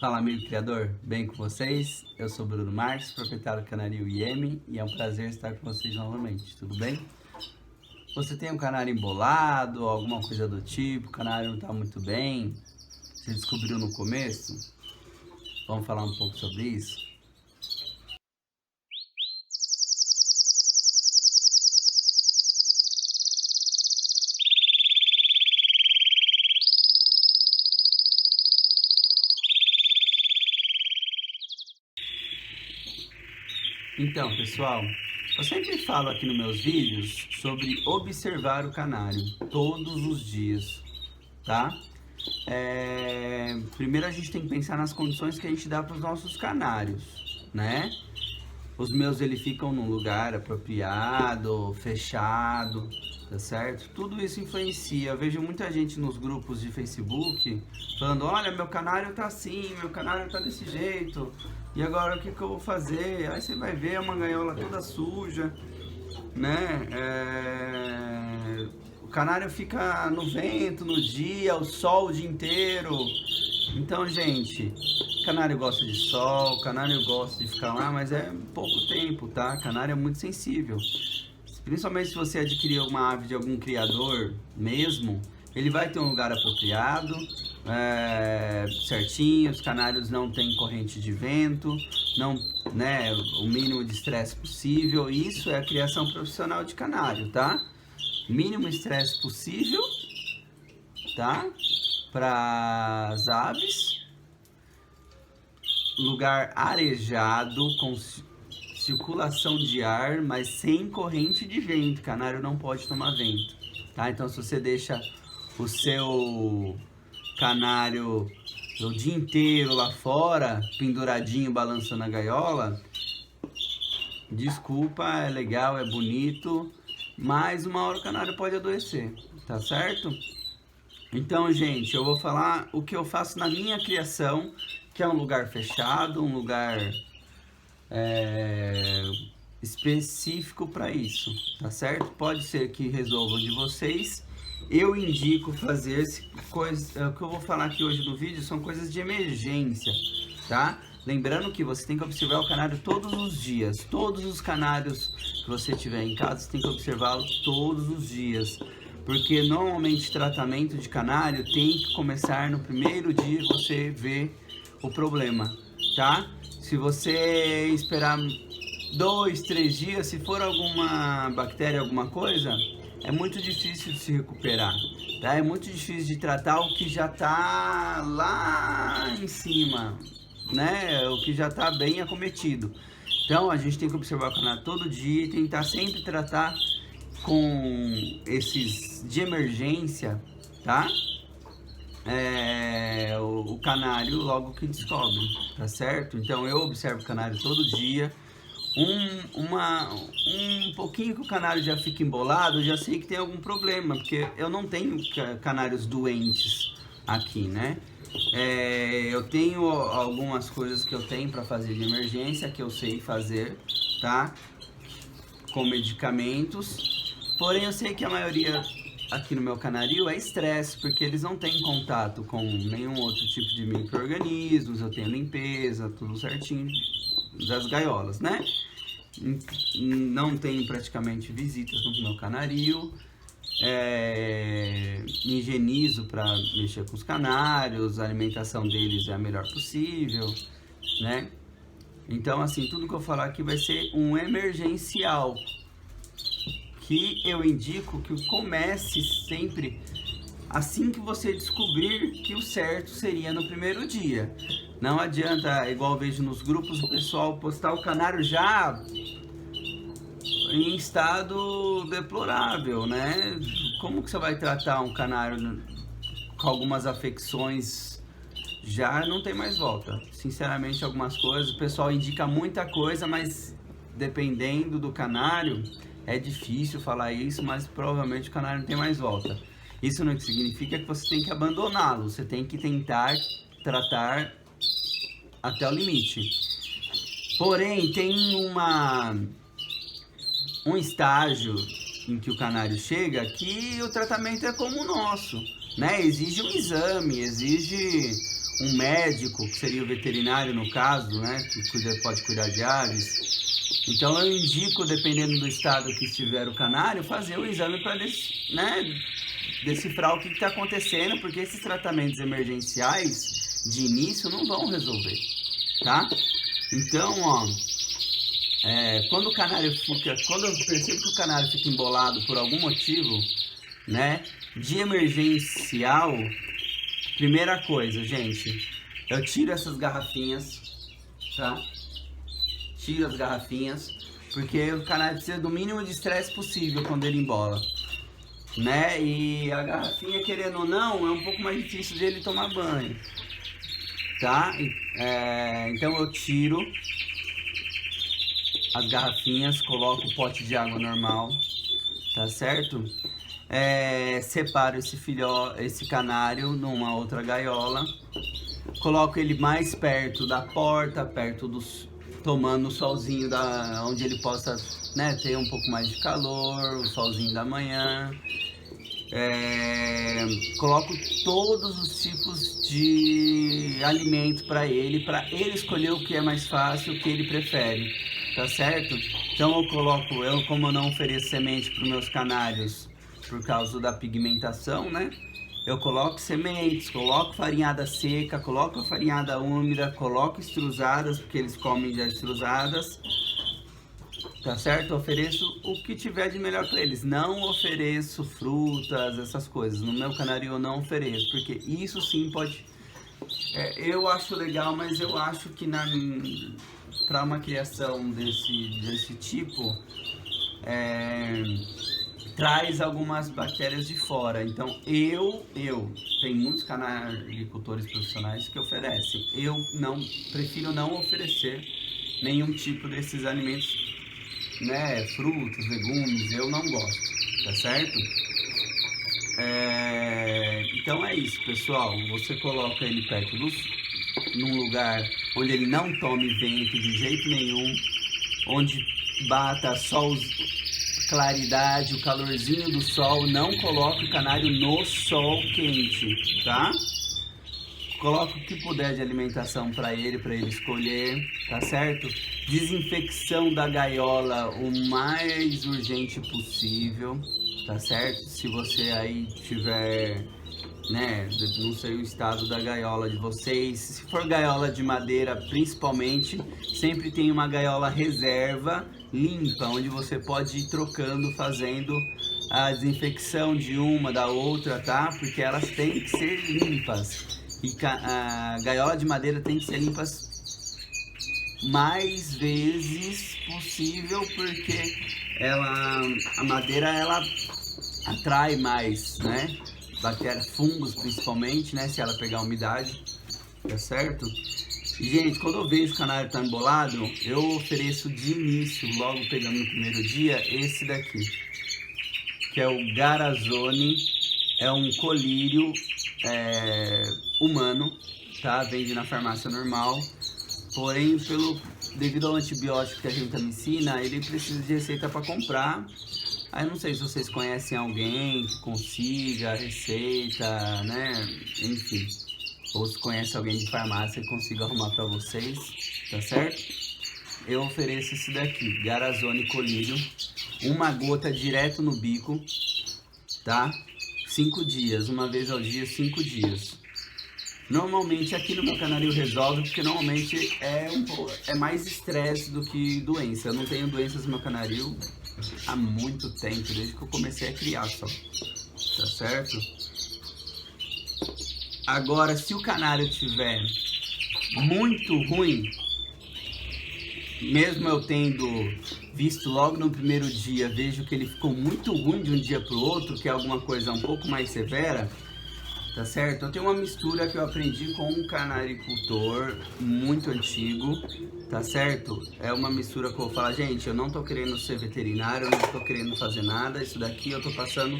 Fala, amigo criador, bem com vocês? Eu sou Bruno Marques, proprietário do Canarinho IEM, e é um prazer estar com vocês novamente, tudo bem? Você tem um canário embolado, alguma coisa do tipo, o canário não está muito bem, você descobriu no começo? Vamos falar um pouco sobre isso? Então, pessoal, eu sempre falo aqui nos meus vídeos sobre observar o canário todos os dias, tá? Primeiro a gente tem que pensar nas condições que a gente dá para os nossos canários, né? Os meus ele ficam num lugar apropriado, fechado, tá certo? Tudo isso influencia. Eu vejo muita gente nos grupos de Facebook falando: olha, meu canário tá assim, meu canário tá desse jeito, e agora o que que eu vou fazer? Aí você vai ver uma gaiola toda suja, né? O canário fica no vento, no dia, o sol o dia inteiro. Então, gente, canário gosta de sol, canário gosta de ficar lá, mas é pouco tempo, tá? Canário é muito sensível. Principalmente se você adquirir uma ave de algum criador mesmo, ele vai ter um lugar apropriado, certinho, os canários não têm corrente de vento, não, né, o mínimo de estresse possível. Isso é a criação profissional de canário, tá? Mínimo estresse possível, tá? Para as aves, lugar arejado, com circulação de ar, mas sem corrente de vento. Canário não pode tomar vento, tá? Então, se você deixa o seu canário o dia inteiro lá fora, penduradinho, balançando a gaiola, desculpa, é legal, é bonito, mas uma hora o canário pode adoecer, tá certo? Então, gente, eu vou falar o que eu faço na minha criação, que é um lugar fechado, um lugar específico para isso, tá certo? Pode ser que resolva de vocês. Eu indico fazer coisas. O que eu vou falar aqui hoje no vídeo são coisas de emergência, tá? Lembrando que você tem que observar o canário todos os dias. Todos os canários que você tiver em casa, você tem que observá-los todos os dias. Porque normalmente tratamento de canário tem que começar no primeiro dia que você vê o problema, tá? Se você esperar 2, 3 dias, se for alguma bactéria, alguma coisa, é muito difícil de se recuperar, tá? É muito difícil de tratar o que já tá lá em cima, né? O que já tá bem acometido. Então a gente tem que observar o canário todo dia e tentar sempre tratar com esses de emergência, tá? O canário logo que descobre, tá certo? Então eu observo o canário todo dia. Um pouquinho que o canário já fica embolado, eu já sei que tem algum problema, porque eu não tenho canários doentes aqui, né? Eu tenho algumas coisas que eu tenho para fazer de emergência, que eu sei fazer, tá? Com medicamentos. Porém, eu sei que a maioria aqui no meu canarinho é estresse, porque eles não têm contato com nenhum outro tipo de micro-organismos. Eu tenho limpeza, tudo certinho das gaiolas, né? Não tenho praticamente visitas no meu canarinho. Me higienizo para mexer com os canários, a alimentação deles é a melhor possível, né? Então, assim, tudo que eu falar aqui vai ser um emergencial, que eu indico que comece sempre assim que você descobrir que o certo seria no primeiro dia. Não adianta, igual eu vejo nos grupos, o pessoal postar o canário já em estado deplorável, né? Como que você vai tratar um canário com algumas afecções? Já não tem mais volta. Sinceramente, algumas coisas, o pessoal indica muita coisa, mas dependendo do canário, é difícil falar isso, mas provavelmente o canário não tem mais volta. Isso não significa que você tem que abandoná-lo, você tem que tentar tratar até o limite. Porém, tem um estágio em que o canário chega que o tratamento é como o nosso, né? Exige um exame, exige um médico, que seria o veterinário no caso, né, que pode cuidar de aves. Então eu indico, dependendo do estado que estiver o canário, fazer o exame para, né, decifrar o que está acontecendo, porque esses tratamentos emergenciais de início não vão resolver, tá? Então, ó, quando eu percebo que o canário fica embolado por algum motivo, né, de emergencial, primeira coisa, gente, eu tiro essas garrafinhas, tá? Tiro as garrafinhas, porque o canário precisa do mínimo de estresse possível quando ele embola, né? E a garrafinha, querendo ou não, é um pouco mais difícil dele tomar banho, tá? Então eu tiro as garrafinhas, coloco o pote de água normal, tá certo? Separo esse canário numa outra gaiola, coloco ele mais perto da porta, tomando o solzinho onde ele possa, né, ter um pouco mais de calor, o solzinho da manhã. Coloco todos os tipos de alimento para ele escolher o que é mais fácil, o que ele prefere, tá certo? Então como eu não ofereço semente para os meus canários por causa da pigmentação, né? Eu coloco sementes, coloco farinhada seca, coloco farinhada úmida, coloco estruzadas, porque eles comem já estruzadas, tá certo? Eu ofereço o que tiver de melhor para eles. Não ofereço frutas, essas coisas. No meu canário eu não ofereço, porque isso sim pode... eu acho legal, mas eu acho que para uma criação desse tipo, traz algumas bactérias de fora. Então tem muitos canaricultores profissionais que oferecem. Eu prefiro não oferecer nenhum tipo desses alimentos, né, frutas, legumes, eu não gosto, tá certo? Então é isso, pessoal. Você coloca ele perto num lugar onde ele não tome vento de jeito nenhum, onde bata sol, claridade, o calorzinho do sol. Não coloque o canário no sol quente, tá? Coloca o que puder de alimentação para ele escolher, tá certo? Desinfecção da gaiola o mais urgente possível, tá certo? Se você aí tiver, né, não sei o estado da gaiola de vocês, se for gaiola de madeira principalmente, sempre tem uma gaiola reserva limpa, onde você pode ir trocando, fazendo a desinfecção de uma da outra, tá? Porque elas têm que ser limpas. E a gaiola de madeira tem que ser limpa mais vezes possível, porque a madeira ela atrai mais, né? Bactérias, fungos principalmente, né? Se ela pegar umidade, tá certo? E, gente, quando eu vejo que o canário tá embolado, eu ofereço de início, logo pegando no primeiro dia, esse daqui, que é o Garazone. É um colírio humano, tá? Vende na farmácia normal, porém devido ao antibiótico que a gentamicina, ele precisa de receita para comprar. Aí não sei se vocês conhecem alguém que consiga a receita, né? Enfim, ou se conhece alguém de farmácia que consiga arrumar para vocês, tá certo? Eu ofereço esse daqui, Garazone colírio, uma gota direto no bico, tá? 5 dias, uma vez ao dia, 5 dias. Normalmente aqui no meu canário resolve, porque normalmente é mais estresse do que doença. Eu não tenho doenças no meu canário há muito tempo, desde que eu comecei a criar só, tá certo? Agora, se o canário tiver muito ruim, mesmo eu tendo visto logo no primeiro dia, vejo que ele ficou muito ruim de um dia para o outro, que é alguma coisa um pouco mais severa, tá certo? Eu tenho uma mistura que eu aprendi com um canaricultor muito antigo, tá certo? É uma mistura que eu vou falar, gente, eu não tô querendo ser veterinário, eu não tô querendo fazer nada, isso daqui eu tô passando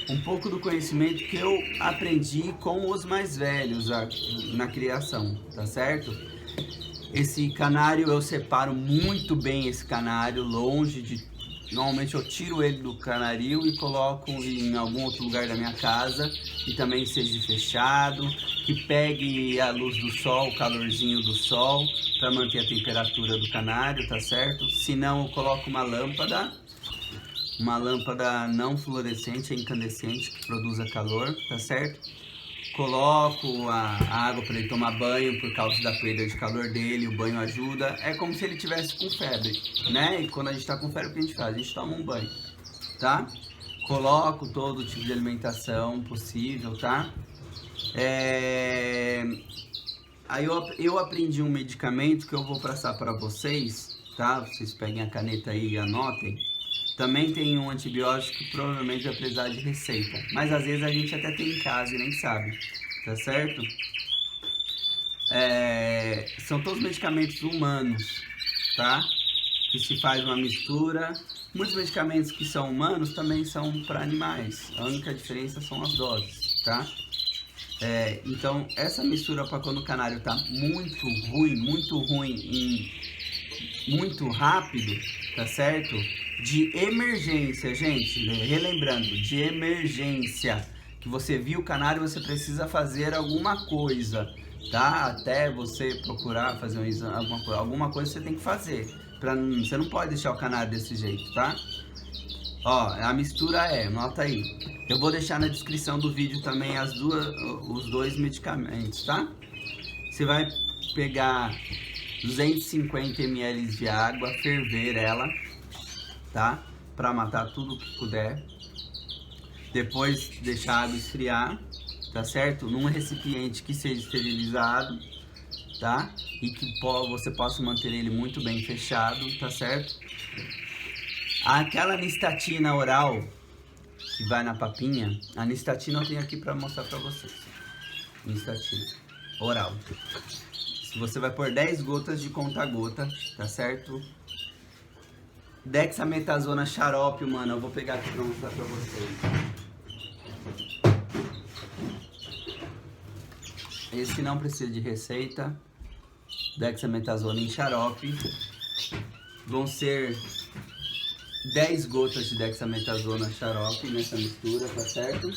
um pouco do conhecimento que eu aprendi com os mais velhos na criação, tá certo? Esse canário, eu separo muito bem esse canário, longe de Normalmente eu tiro ele do canaril e coloco em algum outro lugar da minha casa, que também seja fechado, que pegue a luz do sol, o calorzinho do sol, para manter a temperatura do canário, tá certo? Se não, eu coloco uma lâmpada não fluorescente, é incandescente, que produza calor, tá certo? Coloco a água para ele tomar banho por causa da perda de calor dele, o banho ajuda. É como se ele tivesse com febre, né? E quando a gente tá com febre, o que a gente faz? A gente toma um banho, tá? Coloco todo tipo de alimentação possível, tá? Aí eu aprendi um medicamento que eu vou passar para vocês, tá? Vocês peguem a caneta aí e anotem. Também tem um antibiótico que provavelmente vai precisar de receita, mas às vezes a gente até tem em casa e nem sabe, tá certo? São todos medicamentos humanos, tá? Que se faz uma mistura. Muitos medicamentos que são humanos também são para animais, a única diferença são as doses, tá? Então essa mistura para quando o canário tá muito ruim e muito rápido, tá certo? De emergência, gente, relembrando, de emergência, que você viu o canário, você precisa fazer alguma coisa, tá? Até você procurar fazer um exame, alguma coisa você tem que fazer, você não pode deixar o canário desse jeito, tá? Ó, a mistura nota aí, eu vou deixar na descrição do vídeo também os dois medicamentos, tá? Você vai pegar 250 ml de água, ferver ela, tá? Para matar tudo que puder. Depois deixar a água esfriar, tá certo? Num recipiente que seja esterilizado, tá? E que você possa manter ele muito bem fechado, tá certo? Aquela nistatina oral que vai na papinha, a nistatina eu tenho aqui para mostrar para vocês. Nistatina oral. Você vai pôr 10 gotas de conta-gota, tá certo? Dexametasona xarope, mano, eu vou pegar aqui pra mostrar pra vocês. Esse não precisa de receita. Dexametasona em xarope. Vão ser 10 gotas de dexametasona xarope nessa mistura, tá certo?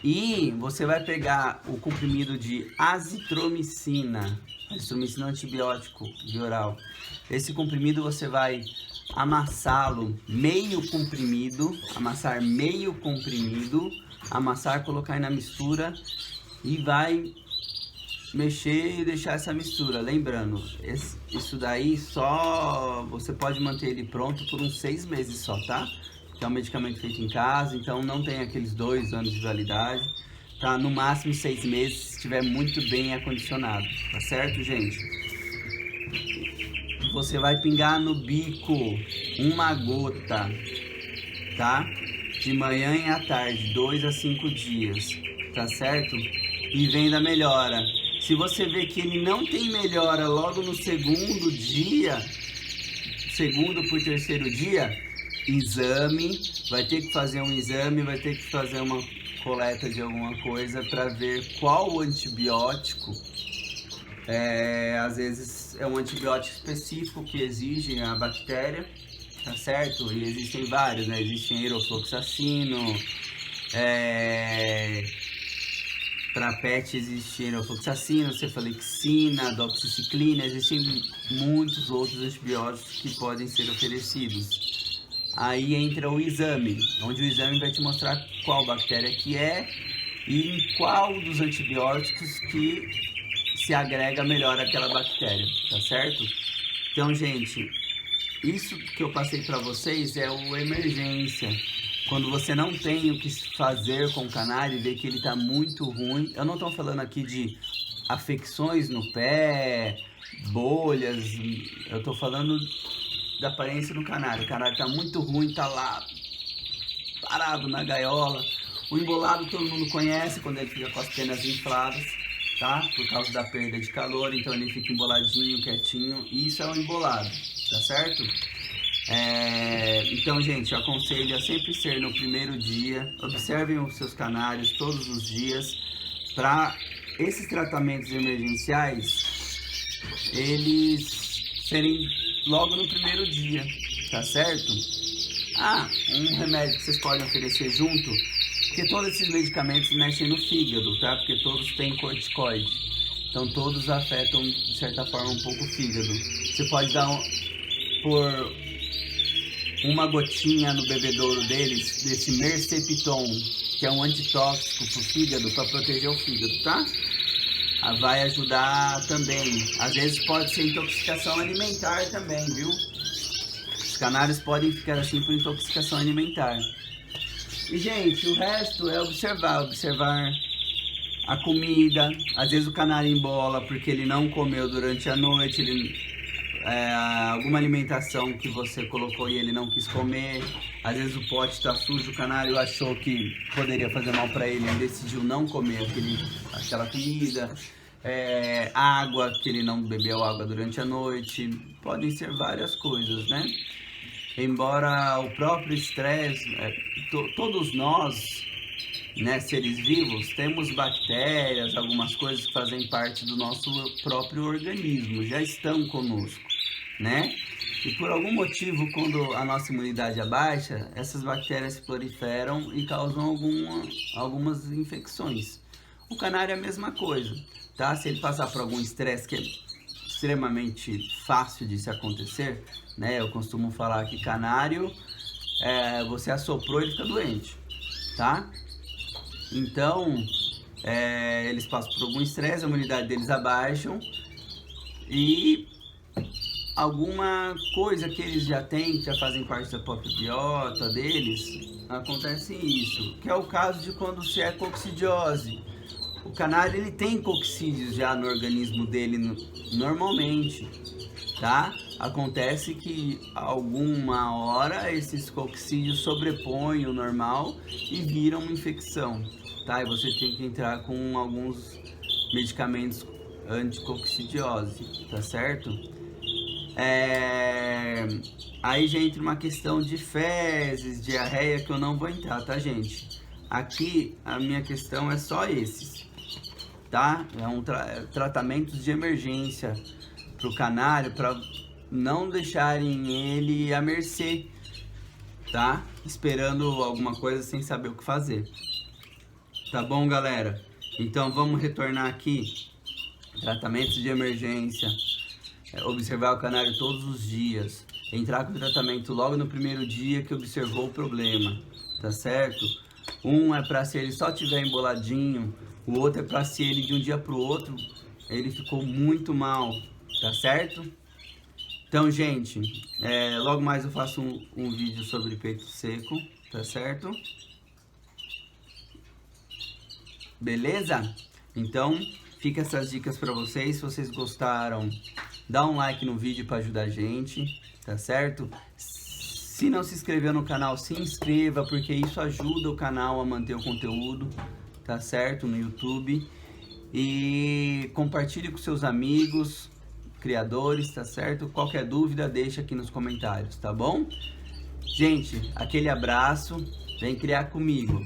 E você vai pegar o comprimido de azitromicina. Azitromicina é um antibiótico de oral. Esse comprimido você vai amassá-lo meio comprimido, amassar, colocar na mistura e vai mexer e deixar essa mistura. Lembrando, isso daí só você pode manter ele pronto por uns 6 meses só, tá? Que é um medicamento feito em casa, então não tem aqueles 2 anos de validade, tá? No máximo 6 meses, se estiver muito bem acondicionado, tá certo, gente? Você vai pingar no bico uma gota, tá? De manhã e à tarde, 2 a 5 dias, tá certo? E vendo a melhora. Se você vê que ele não tem melhora logo no segundo dia, segundo por terceiro dia, exame, vai ter que fazer um exame, vai ter que fazer uma coleta de alguma coisa para ver qual o antibiótico. Às vezes é um antibiótico específico que exige a bactéria, tá certo? E existem vários, né? Existem aerofloxacino, para PET existe aerofloxacino, cefalexina, doxiciclina, existem muitos outros antibióticos que podem ser oferecidos. Aí entra o exame, onde o exame vai te mostrar qual bactéria que é e em qual dos antibióticos que se agrega melhor aquela bactéria, tá certo? Então, gente, isso que eu passei para vocês é o emergência. Quando você não tem o que fazer com o canário e vê que ele tá muito ruim, eu não estou falando aqui de afecções no pé, bolhas, eu estou falando da aparência do canário. O canário tá muito ruim, tá lá parado na gaiola. O embolado todo mundo conhece, quando ele fica com as penas infladas, tá? Por causa da perda de calor, então ele fica emboladinho, quietinho. Isso é um embolado, tá certo? Então, gente, eu aconselho a sempre ser no primeiro dia. Observem os seus canários todos os dias. Para esses tratamentos emergenciais, eles serem logo no primeiro dia, tá certo? Um remédio que vocês podem oferecer junto, porque todos esses medicamentos mexem no fígado, tá? Porque todos têm corticoide, então todos afetam de certa forma um pouco o fígado. Você pode dar por uma gotinha no bebedouro deles, desse Mercepton, que é um antitóxico pro fígado, para proteger o fígado, tá? Vai ajudar também. Às vezes pode ser intoxicação alimentar também, viu? Os canários podem ficar assim por intoxicação alimentar. E, gente, o resto é observar a comida. Às vezes o canário embola porque ele não comeu durante a noite, alguma alimentação que você colocou e ele não quis comer. Às vezes o pote está sujo, o canário achou que poderia fazer mal para ele e decidiu não comer aquela comida. Água, que ele não bebeu água durante a noite. Podem ser várias coisas, né? Embora o próprio estresse, todos nós, né, seres vivos, temos bactérias, algumas coisas que fazem parte do nosso próprio organismo, já estão conosco, né? E por algum motivo, quando a nossa imunidade abaixa, essas bactérias se proliferam e causam algumas infecções. O canário é a mesma coisa, tá? Se ele passar por algum estresse que é extremamente fácil de se acontecer, né? Eu costumo falar que canário, você assoprou e ele fica doente, tá? Então, eles passam por algum estresse, a imunidade deles abaixam e alguma coisa que eles já têm, que já fazem parte da própria biota deles, acontece isso, que é o caso de quando se é coccidiose. O canário, ele tem coccídeos já no organismo dele normalmente, tá? Acontece que alguma hora esses coccídeos sobrepõem o normal e viram uma infecção, tá? E você tem que entrar com alguns medicamentos anticoccidiose, tá certo? Aí já entra uma questão de fezes, diarreia, que eu não vou entrar, tá, gente? Aqui a minha questão é só esses, tá? Tratamentos de emergência pro canário, para não deixarem ele à mercê, tá? Esperando alguma coisa sem saber o que fazer. Tá bom, galera? Então vamos retornar aqui. Tratamentos de emergência. Observar o canário todos os dias. Entrar com o tratamento logo no primeiro dia que observou o problema. Tá certo? Um é para se ele só tiver emboladinho. O outro é para se ele de um dia pro outro ele ficou muito mal. Tá certo? Então, gente, logo mais eu faço um vídeo sobre peito seco, tá certo? Beleza? Então, fica essas dicas para vocês. Se vocês gostaram, dá um like no vídeo para ajudar a gente, tá certo? Se não se inscreveu no canal, se inscreva, porque isso ajuda o canal a manter o conteúdo, tá certo? No YouTube. E compartilhe com seus amigos, criadores, tá certo? Qualquer dúvida, deixa aqui nos comentários, tá bom? Gente, aquele abraço, vem criar comigo.